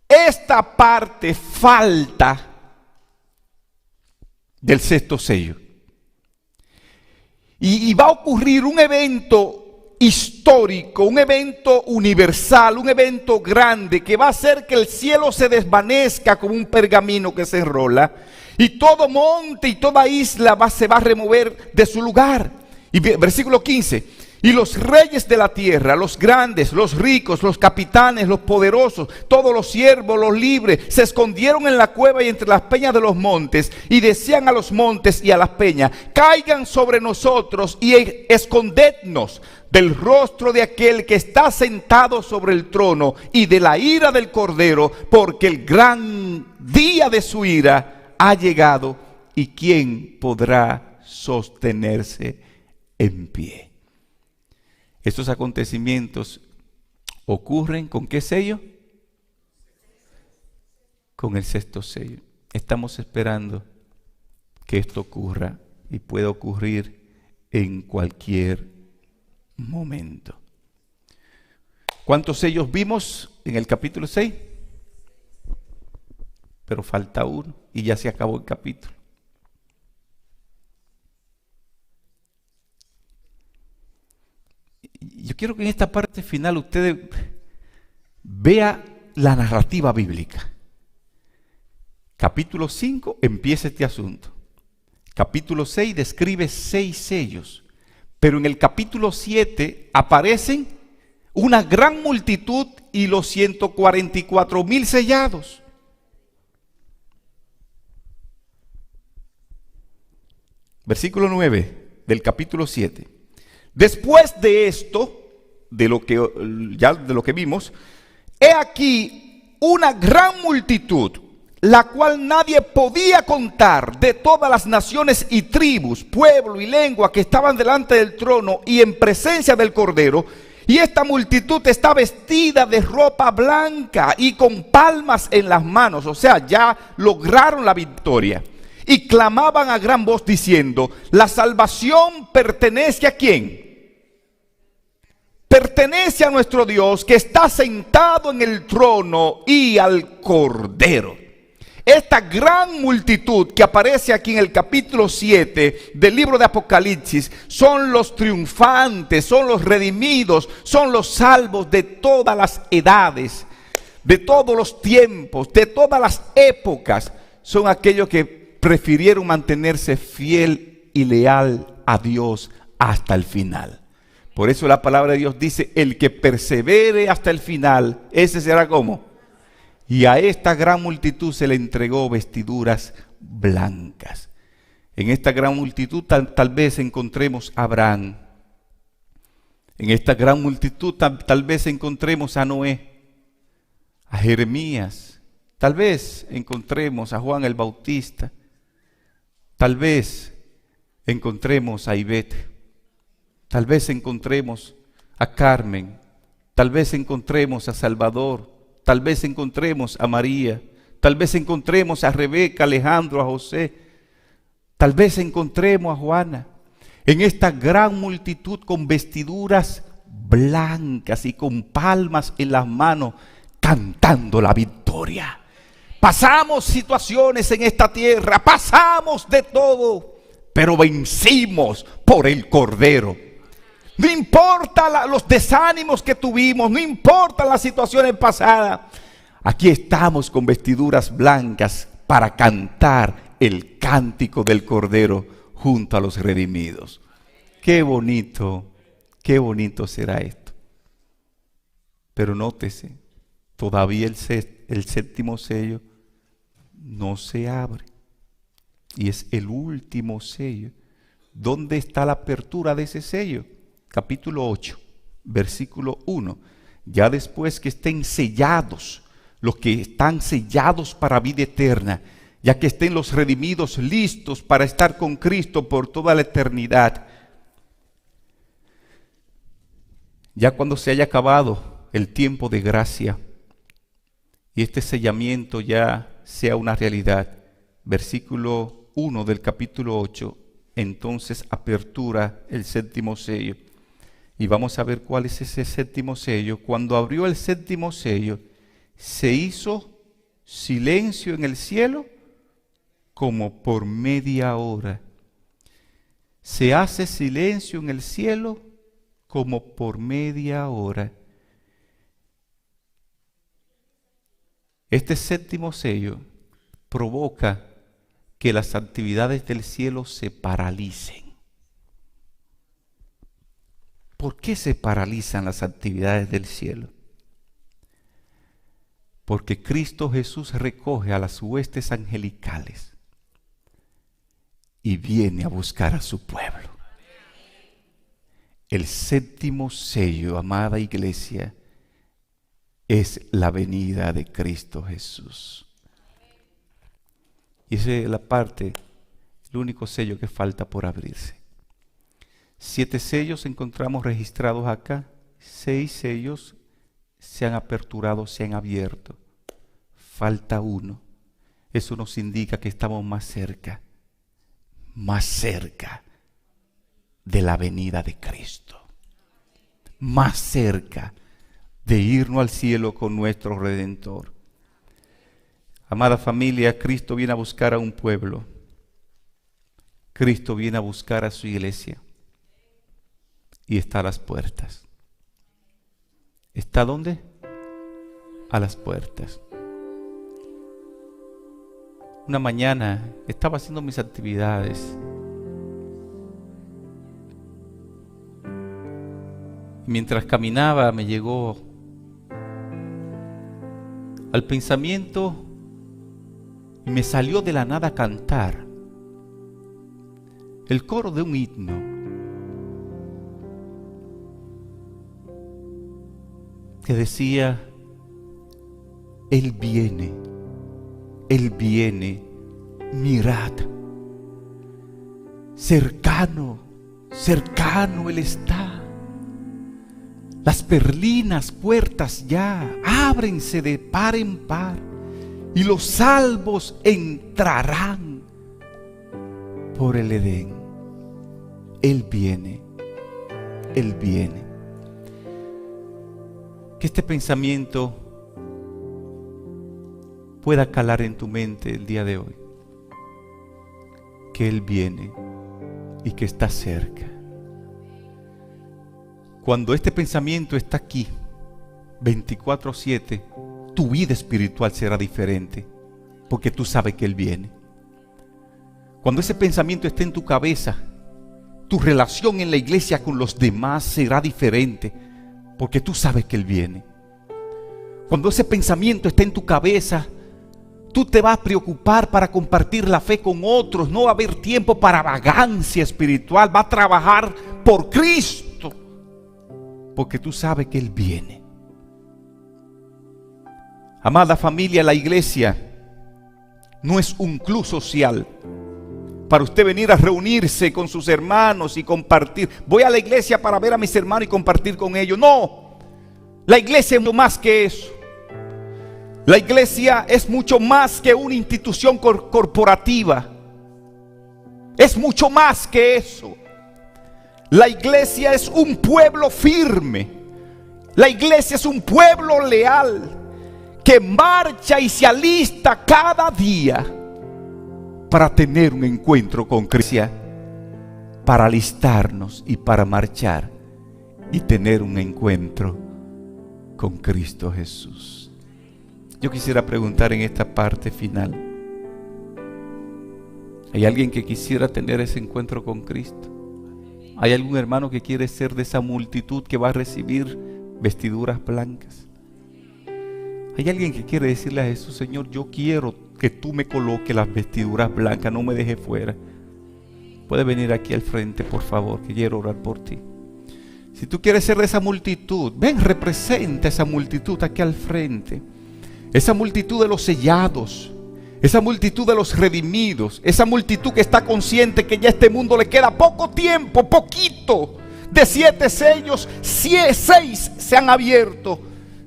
Esta parte falta del sexto sello. Y va a ocurrir un evento histórico, un evento universal, un evento grande que va a hacer que el cielo se desvanezca como un pergamino que se enrola y todo monte y toda isla se va a remover de su lugar. Y versículo 15, y los reyes de la tierra, los grandes, los ricos, los capitanes, los poderosos, todos los siervos, los libres, se escondieron en la cueva y entre las peñas de los montes y decían a los montes y a las peñas, caigan sobre nosotros y escondednos del rostro de aquel que está sentado sobre el trono y de la ira del Cordero, porque el gran día de su ira ha llegado y ¿quién podrá sostenerse en pie? Estos acontecimientos ocurren ¿con qué sello? Con el sexto sello. Estamos esperando que esto ocurra y pueda ocurrir en cualquier momento. ¿Cuántos sellos vimos en el capítulo 6? Pero falta uno y ya se acabó el capítulo. Yo quiero que en esta parte final ustedes Vea la narrativa bíblica. Capítulo 5 empieza este asunto. Capítulo 6 describe 6 sellos. Pero en el capítulo 7 aparecen una gran multitud y los 144,000 sellados. Versículo 9 del capítulo 7. Después de esto, de lo que vimos, he aquí una gran multitud, la cual nadie podía contar, de todas las naciones y tribus, pueblo y lengua que estaban delante del trono y en presencia del Cordero. Y esta multitud está vestida de ropa blanca y con palmas en las manos. O sea, ya lograron la victoria. Y clamaban a gran voz diciendo: la salvación pertenece ¿a quién? Pertenece a nuestro Dios, que está sentado en el trono, y al Cordero. Esta gran multitud que aparece aquí en el capítulo 7 del libro de Apocalipsis son los triunfantes, son los redimidos, son los salvos de todas las edades, de todos los tiempos, de todas las épocas. Son aquellos que prefirieron mantenerse fiel y leal a Dios hasta el final. Por eso la palabra de Dios dice: el que persevere hasta el final, ese será como. Y a esta gran multitud se le entregó vestiduras blancas. En esta gran multitud tal vez encontremos a Abraham. En esta gran multitud tal vez encontremos a Noé, a Jeremías. Tal vez encontremos a Juan el Bautista. Tal vez encontremos a Ivette. Tal vez encontremos a Carmen. Tal vez encontremos a Salvador. Tal vez encontremos a María, tal vez encontremos a Rebeca, Alejandro, a José, tal vez encontremos a Juana, en esta gran multitud con vestiduras blancas y con palmas en las manos, cantando la victoria. Pasamos situaciones en esta tierra, pasamos de todo, pero vencimos por el Cordero. No importa los desánimos que tuvimos, no importa las situaciones pasadas. Aquí estamos con vestiduras blancas para cantar el cántico del Cordero junto a los redimidos. Qué bonito será esto. Pero nótese, todavía el séptimo sello no se abre. Y es el último sello. ¿Dónde está la apertura de ese sello? Capítulo 8, versículo 1. Ya después que estén sellados, los que están sellados para vida eterna, ya que estén los redimidos listos para estar con Cristo por toda la eternidad, ya cuando se haya acabado el tiempo de gracia y este sellamiento ya sea una realidad, versículo 1 del capítulo 8, entonces apertura el séptimo sello. Y vamos a ver cuál es ese séptimo sello. Cuando abrió el séptimo sello, se hizo silencio en el cielo como por media hora. Se hace silencio en el cielo como por media hora. Este séptimo sello provoca que las actividades del cielo se paralicen. ¿Por qué se paralizan las actividades del cielo? Porque Cristo Jesús recoge a las huestes angelicales y viene a buscar a su pueblo. El séptimo sello, amada iglesia, es la venida de Cristo Jesús. Y esa es la parte, el único sello que falta por abrirse. 7 sellos encontramos registrados acá. 6 sellos se han aperturado, se han abierto. Falta uno. Eso nos indica que estamos más cerca de la venida de Cristo. Más cerca de irnos al cielo con nuestro Redentor. Amada familia, Cristo viene a buscar a un pueblo. Cristo viene a buscar a su iglesia. Y está a las puertas. ¿Está dónde? a las puertas. Una mañana estaba haciendo mis actividades. Mientras caminaba me llegó al pensamiento y me salió de la nada cantar el coro de un himno. Que decía: Él viene, mirad, cercano, cercano Él está. Las perlinas puertas ya ábrense de par en par, y los salvos entrarán por el Edén. Él viene, Él viene. Que este pensamiento pueda calar en tu mente el día de hoy. Que Él viene y que está cerca. Cuando este pensamiento está aquí, 24/7, tu vida espiritual será diferente, porque tú sabes que Él viene. Cuando ese pensamiento esté en tu cabeza, tu relación en la iglesia con los demás será diferente, porque tú sabes que Él viene. Cuando ese pensamiento esté en tu cabeza, tú te vas a preocupar para compartir la fe con otros. No va a haber tiempo para vagancia espiritual. Va a trabajar por Cristo, porque tú sabes que Él viene. Amada familia, la iglesia no es un club social para usted venir a reunirse con sus hermanos y compartir. Voy a la iglesia para ver a mis hermanos y compartir con ellos. No, la iglesia es mucho más que eso. La iglesia es mucho más que una institución corporativa. Es mucho más que eso. La iglesia es un pueblo firme. La iglesia es un pueblo leal que marcha y se alista cada día para tener un encuentro con Cristo, para alistarnos y para marchar y tener un encuentro con Cristo Jesús. Yo quisiera preguntar en esta parte final: ¿hay alguien que quisiera tener ese encuentro con Cristo? ¿Hay algún hermano que quiere ser de esa multitud que va a recibir vestiduras blancas? ¿Hay alguien que quiere decirle a Jesús: Señor, yo quiero que tú me coloques las vestiduras blancas, no me dejes fuera? Puedes venir aquí al frente, por favor, que quiero orar por ti. Si tú quieres ser de esa multitud, ven, representa esa multitud aquí al frente. Esa multitud de los sellados, esa multitud de los redimidos, esa multitud que está consciente que ya a este mundo le queda poco tiempo, poquito. De 7 sellos, 6 se han abierto.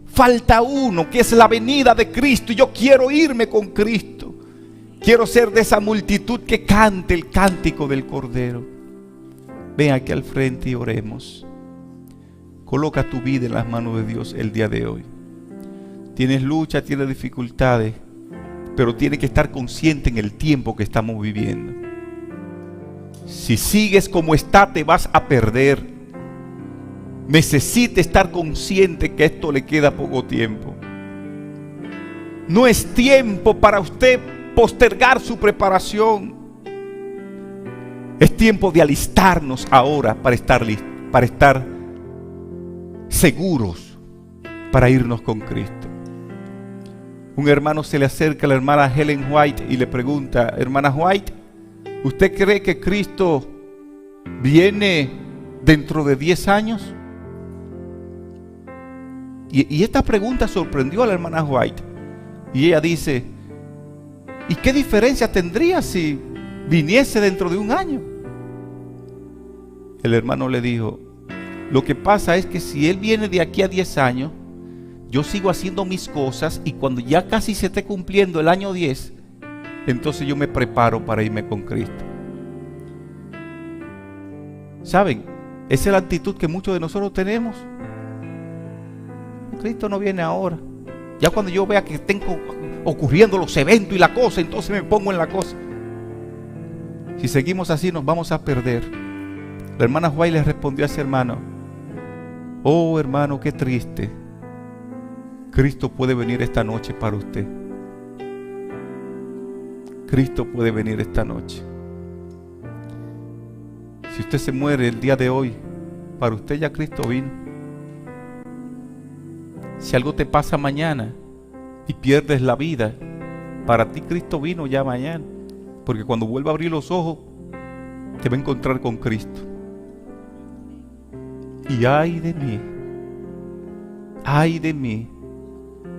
Falta uno, que es la venida de Cristo, y yo quiero irme con Cristo. Quiero ser de esa multitud que cante el cántico del Cordero. Ven aquí al frente y oremos. Coloca tu vida en las manos de Dios el día de hoy. Tienes lucha, tienes dificultades, pero tienes que estar consciente en el tiempo que estamos viviendo. Si sigues como está, te vas a perder. Necesita estar consciente que esto le queda poco tiempo. No es tiempo para usted postergar su preparación. Es tiempo de alistarnos ahora para estar listos, para estar seguros, para irnos con Cristo. Un hermano se le acerca a la hermana Helen White y le pregunta: hermana White, ¿usted cree que Cristo viene dentro de 10 años? Y esta pregunta sorprendió a la hermana White. Y ella dice: ¿y qué diferencia tendría si viniese dentro de 1 año? El hermano le dijo: lo que pasa es que si Él viene de aquí a 10 años, yo sigo haciendo mis cosas, y cuando ya casi se esté cumpliendo el año 10, entonces yo me preparo para irme con Cristo. ¿Saben? Esa es la actitud que muchos de nosotros tenemos. Cristo no viene ahora. Ya cuando yo vea que estén ocurriendo los eventos y la cosa, entonces me pongo en la cosa. Si seguimos así, nos vamos a perder. La hermana White le respondió a ese hermano: oh hermano, qué triste Cristo puede venir esta noche para usted. Cristo puede venir esta noche. Si usted se muere el día de hoy, para usted ya Cristo vino. Si algo te pasa mañana y pierdes la vida, para ti Cristo vino ya mañana. Porque cuando vuelva a abrir los ojos, te va a encontrar con Cristo. Y ay de mí,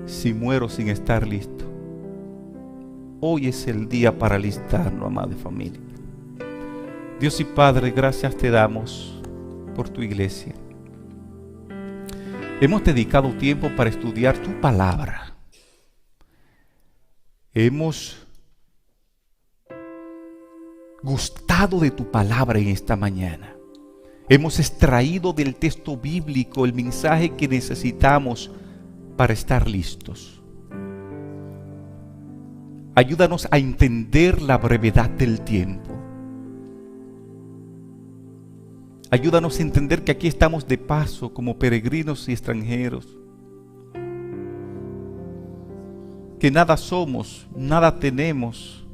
si muero sin estar listo. Hoy es el día para alistarnos, amada familia. Dios y Padre, gracias te damos por tu iglesia. Hemos dedicado tiempo para estudiar tu palabra. Hemos gustado de tu palabra en esta mañana. Hemos extraído del texto bíblico el mensaje que necesitamos para estar listos. Ayúdanos a entender la brevedad del tiempo. Ayúdanos a entender que aquí estamos de paso como peregrinos y extranjeros. Que nada somos, nada tenemos.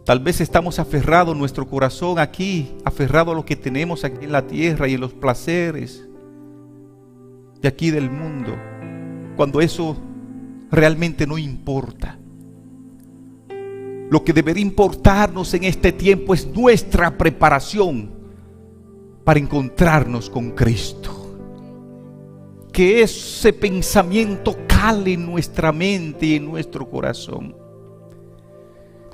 Tal vez estamos aferrados en nuestro corazón aquí, aferrados a lo que tenemos aquí en la tierra y en los placeres de aquí del mundo, cuando eso realmente no importa. Lo que debería importarnos en este tiempo es nuestra preparación para encontrarnos con Cristo. Que ese pensamiento cale en nuestra mente y en nuestro corazón.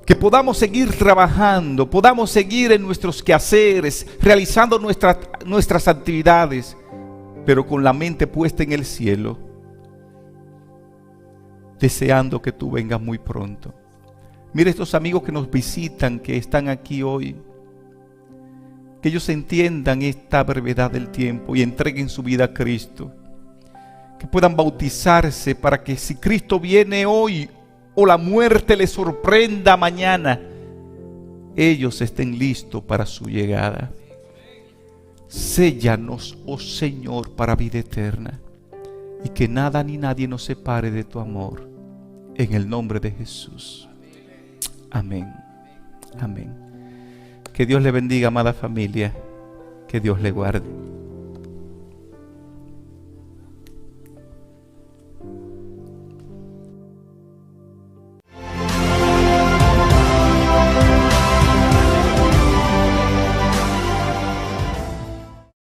Que podamos seguir trabajando, podamos seguir en nuestros quehaceres, realizando nuestras actividades, pero con la mente puesta en el cielo, deseando que tú vengas muy pronto. Mira estos amigos que nos visitan, que están aquí hoy, que ellos entiendan esta brevedad del tiempo y entreguen su vida a Cristo, que puedan bautizarse para que si Cristo viene hoy o la muerte les sorprenda mañana, ellos estén listos para su llegada. Séllanos, oh Señor, para vida eterna, y que nada ni nadie nos separe de tu amor, en el nombre de Jesús. Amén. Amén. Que Dios le bendiga, amada familia. Que Dios le guarde.